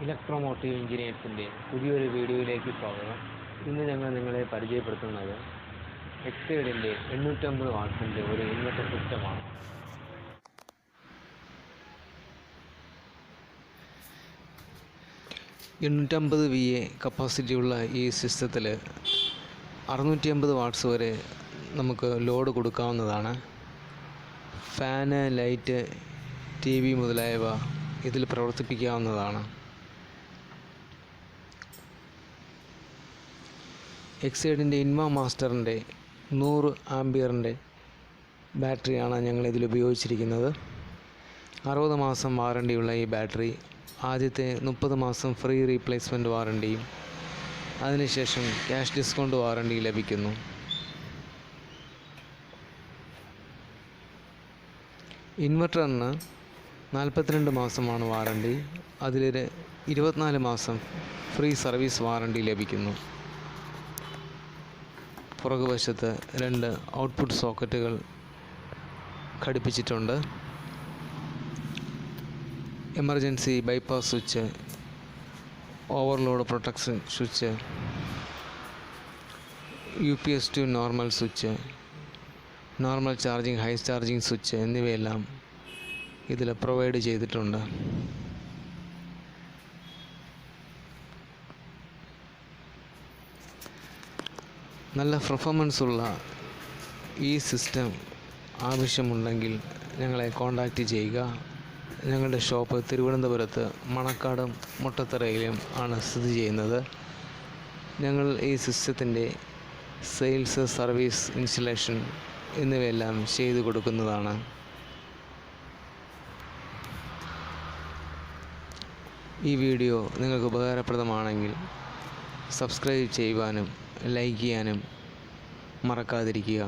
Electromotive Engineers പുതിയൊരു വീഡിയോയിലേക്ക് സ്വാഗതം. ഇന്ന് ഞങ്ങൾ നിങ്ങളെ പരിചയപ്പെടുത്തുന്നത് എക്സൈഡിൻ്റെ 850 വാട്ട്സിൻ്റെ ഒരു ഇൻവെർട്ടർ സിസ്റ്റമാണ്. VA കപ്പാസിറ്റിയുള്ള ഈ സിസ്റ്റത്തിൽ 650 വാട്ട്സ് വരെ നമുക്ക് ലോഡ് കൊടുക്കാവുന്നതാണ്. ഫാന്, ലൈറ്റ്, TV മുതലായവ ഇതിൽ പ്രവർത്തിപ്പിക്കാവുന്നതാണ്. എക്സൈഡിൻ്റെ ഇൻവാമാസ്റ്ററിൻ്റെ 100 ആംപിയറിൻ്റെ ബാറ്ററിയാണ് ഞങ്ങളിതിൽ ഉപയോഗിച്ചിരിക്കുന്നത്. 60 മാസം വാറണ്ടിയുള്ള ഈ ബാറ്ററി ആദ്യത്തെ 30 മാസം ഫ്രീ റീപ്ലേസ്മെൻറ്റ് വാറണ്ടിയും അതിനുശേഷം ക്യാഷ് ഡിസ്കൗണ്ട് വാറണ്ടി ലഭിക്കുന്നു. ഇൻവെർട്ടറിന് 42 മാസമാണ് വാറണ്ടി. അതിൽ 24 മാസം ഫ്രീ സർവീസ് വാറണ്ടി ലഭിക്കുന്നു. പുറകുവശത്ത് 2 ഔട്ട്പുട്ട് സോക്കറ്റുകൾ ഘടിപ്പിച്ചിട്ടുണ്ട്. Emergency bypass switch, overload protection switch, UPS to normal switch, normal charging, high charging switch എന്നിവയെല്ലാം ഇതിൽ പ്രൊവൈഡ് ചെയ്തിട്ടുണ്ട്. നല്ല പെർഫോമൻസ് ഉള്ള ഈ സിസ്റ്റം ആവശ്യമുണ്ടെങ്കിൽ ഞങ്ങളെ കോൺടാക്റ്റ് ചെയ്യുക. ഞങ്ങളുടെ ഷോപ്പ് തിരുവനന്തപുരത്ത് മണക്കാടും മുട്ടത്തറയിലും ആണ് സ്ഥിതി ചെയ്യുന്നത്. ഞങ്ങൾ ഈ സിസ്റ്റത്തിൻ്റെ സെയിൽസ്, സർവീസ്, ഇൻസ്റ്റലേഷൻ എന്നിവയെല്ലാം ചെയ്തു കൊടുക്കുന്നതാണ്. ഈ വീഡിയോ നിങ്ങൾക്ക് ഉപകാരപ്രദമാണെങ്കിൽ സബ്സ്ക്രൈബ് ചെയ്യുവാനും ലൈക്ക് ചെയ്യാനും മറക്കാതിരിക്കുക.